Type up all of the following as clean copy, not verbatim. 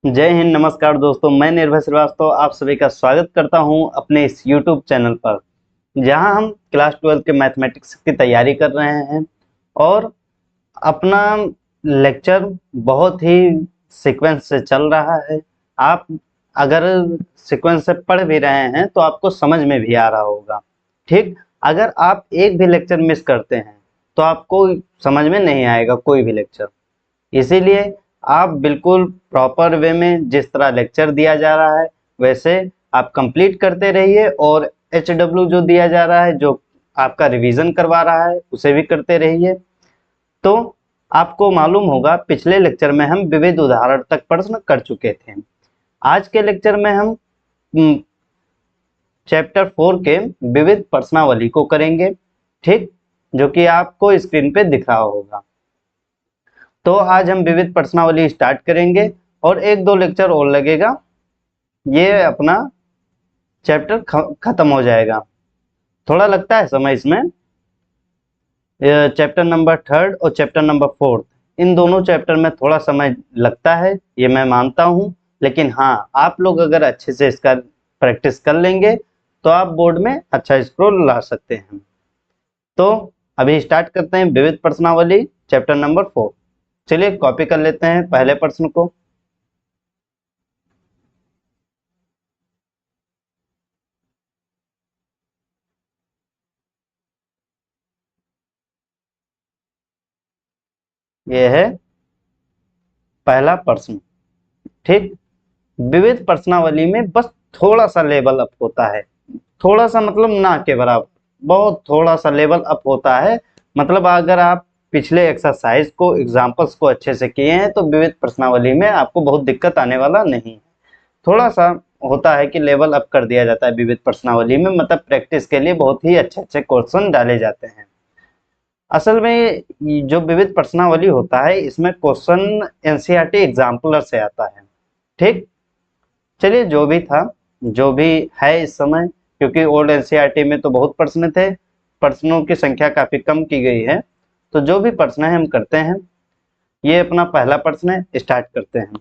जय हिंद, नमस्कार दोस्तों। मैं निर्भय श्रीवास्तव आप सभी का स्वागत करता हूं अपने इस YouTube चैनल पर, जहां हम क्लास 12 के मैथमेटिक्स की तैयारी कर रहे हैं और अपना लेक्चर बहुत ही सीक्वेंस से चल रहा है। आप अगर सीक्वेंस से पढ़ भी रहे हैं तो आपको समझ में भी आ रहा होगा। ठीक, अगर आप एक भी लेक्चर मिस करते हैं तो आपको समझ में नहीं आएगा कोई भी लेक्चर। इसीलिए आप बिल्कुल प्रॉपर वे में जिस तरह लेक्चर दिया जा रहा है वैसे आप कंप्लीट करते रहिए, और HW जो दिया जा रहा है, जो आपका रिवीजन करवा रहा है, उसे भी करते रहिए। तो आपको मालूम होगा पिछले लेक्चर में हम विविध उदाहरण तक प्रश्न कर चुके थे। आज के लेक्चर में हम चैप्टर 4 के विविध प्रश्नावली को करेंगे। ठीक, जो कि आपको स्क्रीन पे दिख रहा होगा। तो आज हम विविध प्रश्नावली स्टार्ट करेंगे और एक दो लेक्चर और लगेगा, ये अपना चैप्टर खत्म हो जाएगा। थोड़ा लगता है समय इसमें, चैप्टर नंबर 3 और चैप्टर नंबर 4, इन दोनों चैप्टर में थोड़ा समय लगता है, ये मैं मानता हूँ। लेकिन हाँ, आप लोग अगर अच्छे से इसका प्रैक्टिस कर लेंगे तो आप बोर्ड में अच्छा स्कोर ला सकते हैं। तो अभी स्टार्ट करते हैं विविध प्रश्नावली चैप्टर नंबर 4। चलिए कॉपी कर लेते हैं पहले प्रश्न को। यह है पहला प्रश्न। ठीक, विविध प्रश्नावली में बस थोड़ा सा लेवल अप होता है, थोड़ा सा मतलब ना के बराबर, बहुत थोड़ा सा लेवल अप होता है। मतलब अगर आप पिछले एक्सरसाइज को, एग्जाम्पल्स को अच्छे से किए हैं तो विविध प्रश्नावली में आपको बहुत दिक्कत आने वाला नहीं है। थोड़ा सा होता है कि लेवल अप कर दिया जाता है विविध प्रश्नावली में, मतलब प्रैक्टिस के लिए बहुत ही अच्छे अच्छे क्वेश्चन डाले जाते हैं। असल में जो विविध प्रश्नावली होता है इसमें क्वेश्चन एनसीईआरटी एग्जाम्पलर से आता है। ठीक, चलिए जो भी था, जो भी है इस समय, क्योंकि ओल्ड एनसीईआरटी में तो बहुत प्रश्न थे, प्रश्नों की संख्या काफी कम की गई है। तो जो भी प्रश्न है हम करते हैं। ये अपना पहला प्रश्न है, स्टार्ट करते हैं।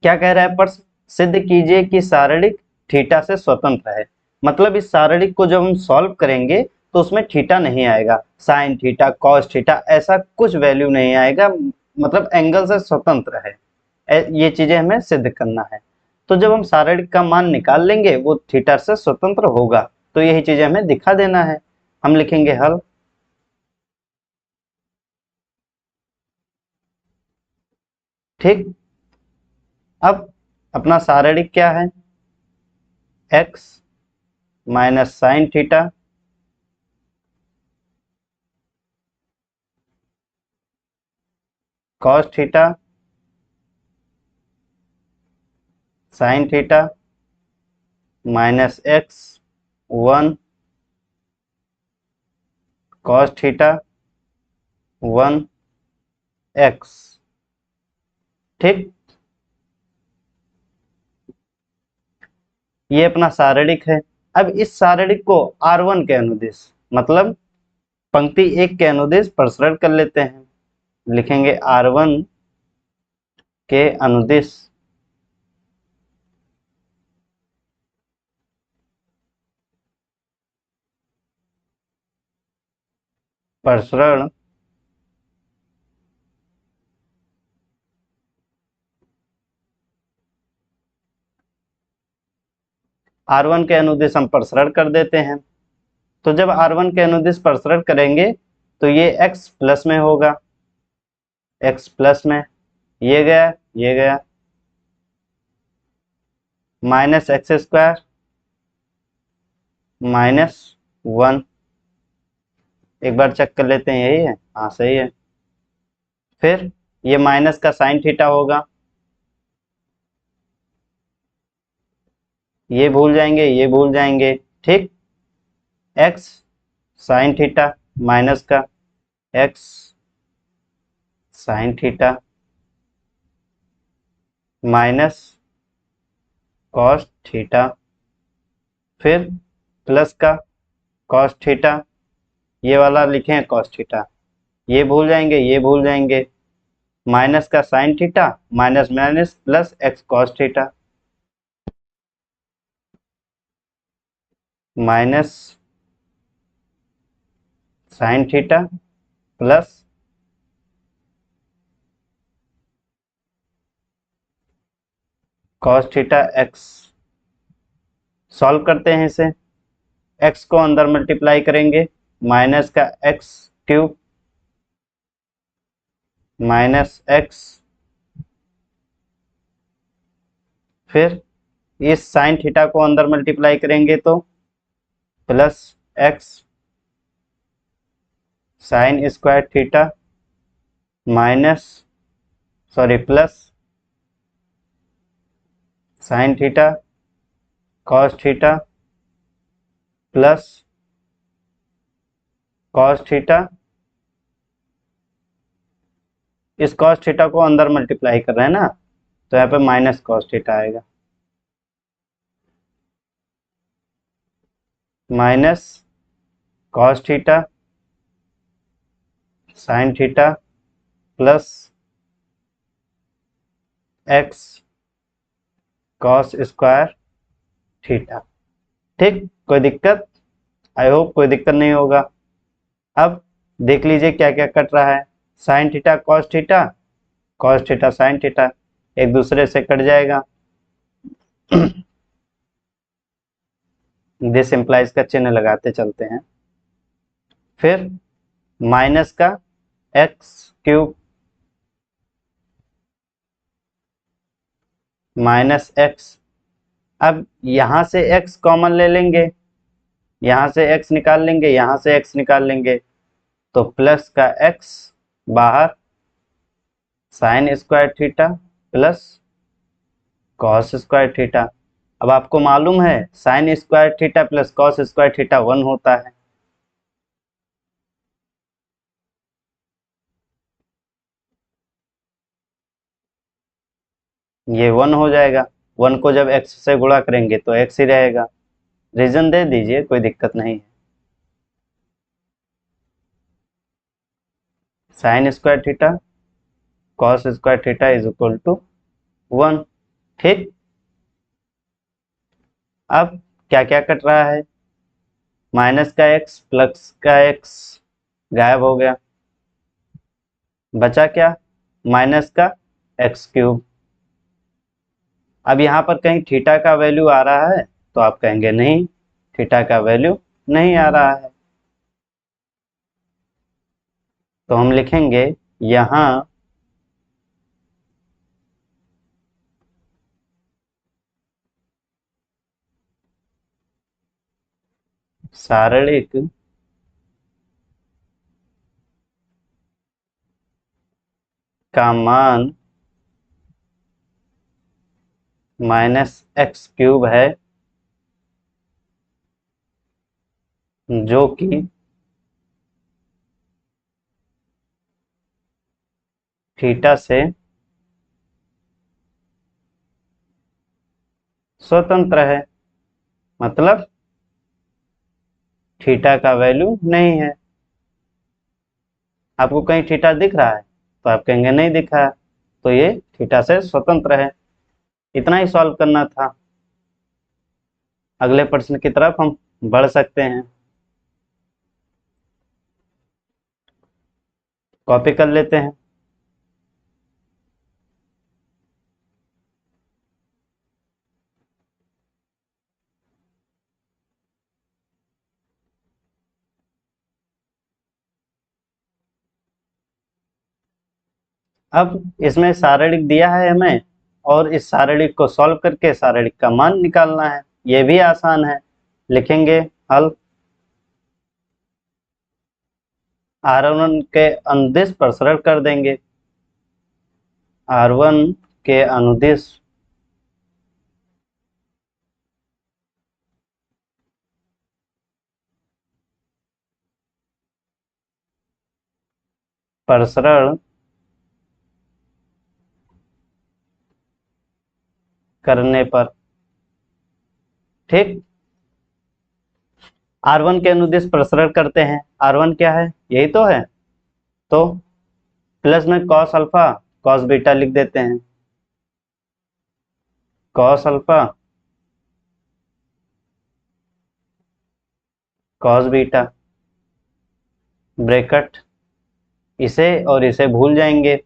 क्या कह रहा है प्रश्न? सिद्ध कीजिए कि सारणिक थीटा से स्वतंत्र है। मतलब इस सारणिक को जब हम सॉल्व करेंगे तो उसमें थीटा नहीं आएगा, साइन थीटा, कॉस थीटा, ऐसा कुछ वैल्यू नहीं आएगा, मतलब एंगल से स्वतंत्र है। ये चीजें हमें सिद्ध करना है। तो जब हम सारणिक का मान निकाल लेंगे वो थीटा से स्वतंत्र होगा, तो यही चीजें हमें दिखा देना है। हम लिखेंगे हल। ठीक, अब अपना सारणिक क्या है? X minus sine theta cos theta sine theta minus x 1 cos theta 1 x. ठीक, ये अपना सारणिक है। अब इस सारणिक को R1 के अनुदिश, मतलब पंक्ति 1 के अनुदिश प्रसारण कर लेते हैं। लिखेंगे R1 के अनुदिश प्रसरण R1 के अनुदिश हम प्रसारण कर देते हैं। तो जब R1 के अनुदिश प्रसारण करेंगे तो ये x प्लस में होगा, x प्लस में, ये गया, ये गया, माइनस एक्स स्क्वायर माइनस 1। एक बार चेक कर लेते हैं, यही है, हाँ सही है। फिर ये माइनस का साइन थीटा होगा, ये भूल जाएंगे, ये भूल जाएंगे। ठीक, एक्स साइन थीटा माइनस का x sine theta minus cos theta, फिर प्लस का कॉस थीटा, ये वाला लिखें कॉस थीटा, ये भूल जाएंगे, ये भूल जाएंगे। माइनस का sine theta minus minus plus x cos theta, minus sine theta plus cos theta x. Solve करते हैं इसे, एक्स को अंदर मल्टीप्लाई करेंगे, माइनस का एक्स क्यूब माइनस एक्स, फिर इस साइन थीटा को अंदर मल्टीप्लाई करेंगे तो plus x sign square theta minus plus sine theta cos theta plus cos theta, इस कॉस थीटा को अंदर मल्टीप्लाई कर रहे हैं ना, तो यहाँ पे माइनस कॉस थीटा आएगा, minus cos theta sine theta plus x cos square theta. ठीक, कोई दिक्कत? आई होप कोई दिक्कत नहीं होगा। अब देख लीजिए क्या क्या कट रहा है, sine theta cos theta sine theta एक दूसरे से कट जाएगा। दिस इम्प्लाइज का चिन्ह लगाते चलते हैं, फिर माइनस का एक्स क्यूब माइनस एक्स, अब यहां से x कॉमन ले लेंगे, यहां से x निकाल लेंगे, यहां से x निकाल लेंगे, तो प्लस का x बाहर sign square theta plus cos square theta. अब आपको मालूम है sine square theta plus cos square theta 1 होता है, ये 1 हो जाएगा। 1 को जब x से गुणा करेंगे तो x ही रहेगा। रीजन दे दीजिए, कोई दिक्कत नहीं है। Sine square theta cos square theta is equal to 1। ठीक, अब क्या क्या कट रहा है, माइनस का x प्लस का x गायब हो गया, बचा क्या, माइनस का एक्स क्यूब। अब यहाँ पर कहीं थीटा का वैल्यू आ रहा है तो आप कहेंगे नहीं, थीटा का वैल्यू नहीं आ रहा है, तो हम लिखेंगे यहाँ सारणिक का मान माइनस एक्स क्यूब है, जो कि थीटा से स्वतंत्र है, मतलब थीटा का वैल्यू नहीं है। आपको कहीं थीटा दिख रहा है तो आप कहेंगे नहीं दिखा है, तो ये थीटा से स्वतंत्र है। इतना ही सॉल्व करना था, अगले प्रश्न की तरफ हम बढ़ सकते हैं। कॉपी कर लेते हैं। अब इसमें सारणिक दिया है हमें, और इस सारणिक को सॉल्व करके सारणिक का मान निकालना है, ये भी आसान है। लिखेंगे हल, R1 के अनुदिश प्रसरण कर देंगे, R1 के अनुदिश प्रसरण करने पर, ठीक, R1 के अनुदिश प्रसरण करते हैं। R1 क्या है, यही तो है, तो प्लस में कॉस अल्फा कॉस बीटा लिख देते हैं। Cos alpha cos beta bracket, इसे और इसे भूल जाएंगे।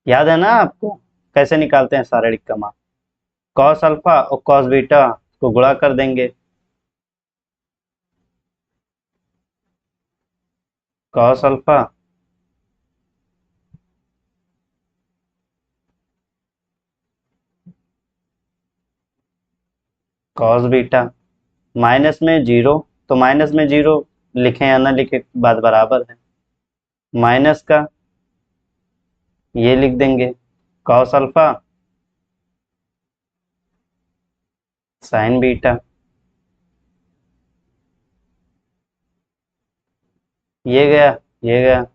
याद है ना आपको कैसे निकालते हैं शारीरिक का मान? कॉस अल्फा और कॉस बीटा को गुणा कर देंगे। Cos alpha cos beta, minus में जीरो, तो माइनस में जीरो लिखें या ना लिखें बात बराबर है। माइनस का ये लिख देंगे कॉस अल्फा साइन बीटा, ये गया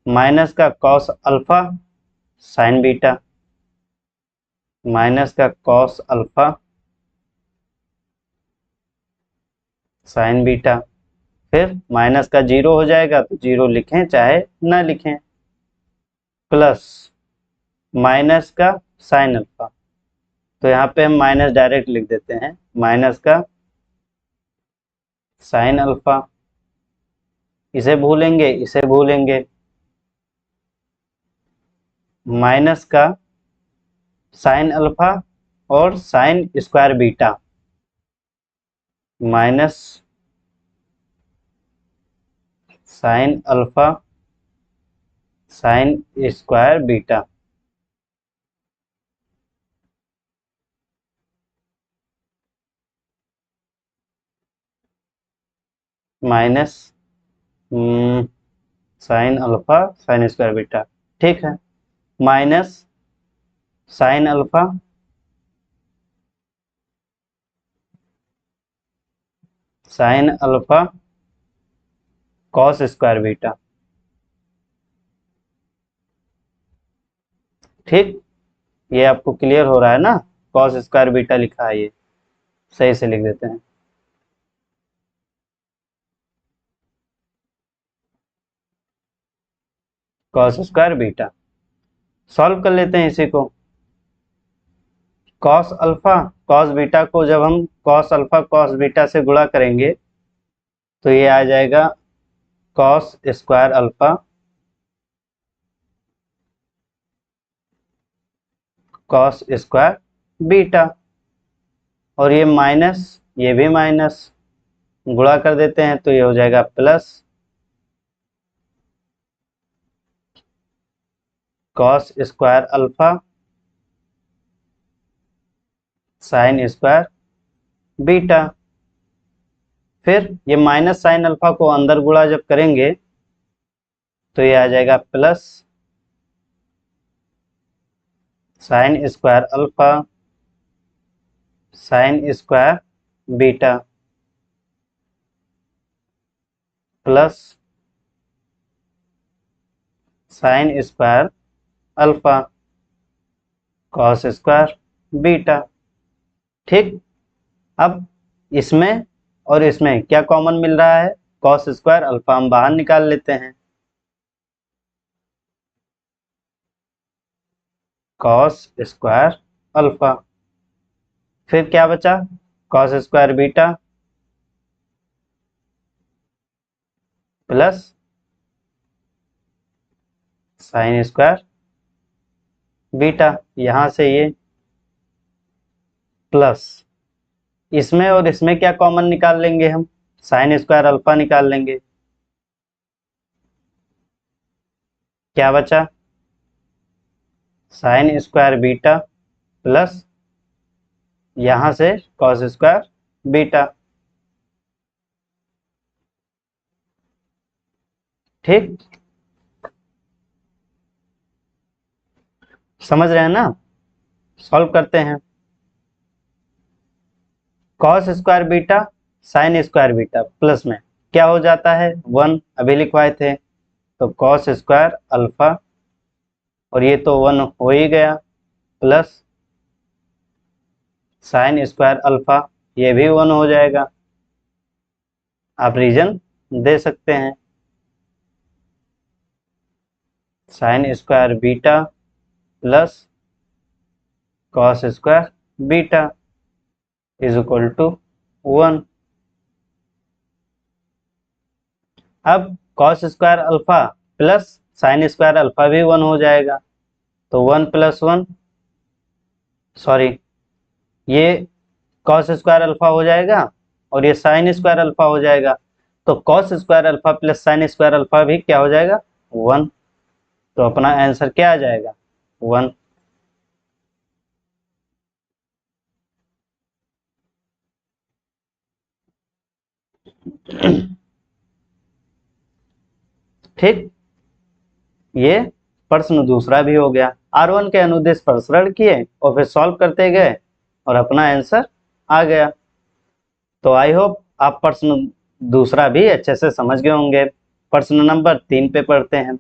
माइनस का cos alpha sign beta, minus का कॉस अल्फा साइन बीटा, फिर माइनस का जीरो हो जाएगा तो जीरो लिखें चाहे ना लिखें, प्लस माइनस का साइन अल्फा, तो यहाँ पे हम माइनस डायरेक्ट लिख देते हैं, माइनस का साइन अल्फा, इसे भूलेंगे इसे भूलेंगे, माइनस का साइन अल्फा और sign square beta, minus sine alpha sign square beta, minus sine alpha sign square beta, ठीक है, minus sine alpha sine alpha cos square beta, ठीक, ये आपको क्लियर हो रहा है ना? कॉस स्क्वायर बीटा लिखा है, ये सही से लिख देते हैं। कॉस स्क्वायर बीटा सॉल्व कर लेते हैं इसी को। कॉस अल्फा कॉस बीटा को जब हम कॉस अल्फा कॉस बीटा से गुणा करेंगे तो ये आ जाएगा cos square alpha cos square beta, और ये माइनस ये भी माइनस, गुणा कर देते हैं तो ये हो जाएगा plus cos square alpha sign square beta, फिर ये माइनस साइन अल्फा को अंदर गुणा जब करेंगे तो ये आ जाएगा plus sine square alpha sign square beta plus sine square alpha cos square beta, ठीक। अब इसमें और इसमें क्या कॉमन मिल रहा है? कॉस स्क्वायर अल्फा हम बाहर निकाल लेते हैं, कॉस स्क्वायर अल्फा, फिर क्या बचा? Cos square beta plus sine square beta, यहां से ये प्लस, इसमें और इसमें क्या कॉमन निकाल लेंगे हम? साइन स्क्वायर अल्फा निकाल लेंगे, क्या बचा? साइन स्क्वायर बीटा प्लस यहां से कॉस स्क्वायर बीटा, ठीक, समझ रहे हैं ना? सॉल्व करते हैं। Cos square beta sine square beta plus में क्या हो जाता है? 1 अभी लिखवाए थे, तो कॉस स्क्वायर अल्फा, और ये तो 1 हो ही गया, प्लस साइन स्क्वायर अल्फा, ये भी 1 हो जाएगा। आप रीजन दे सकते हैं। Sine square beta plus cos square beta is equal to 1। अब cos square alpha plus sine square alpha भी 1 हो जाएगा, तो 1 प्लस 1, सॉरी, ये कॉस स्क्वायर अल्फा हो जाएगा और ये साइन स्क्वायर अल्फा हो जाएगा, तो cos square alpha plus sine square alpha भी क्या हो जाएगा, 1। तो अपना आंसर क्या आ जाएगा, 1। ठीक, ये प्रश्न दूसरा भी हो गया। R1 के अनुदेश प्रसरण किए और फिर सॉल्व करते गए और अपना आंसर आ गया। तो आई होप आप प्रश्न दूसरा भी अच्छे से समझ गए होंगे। प्रश्न नंबर 3 पे पढ़ते हैं।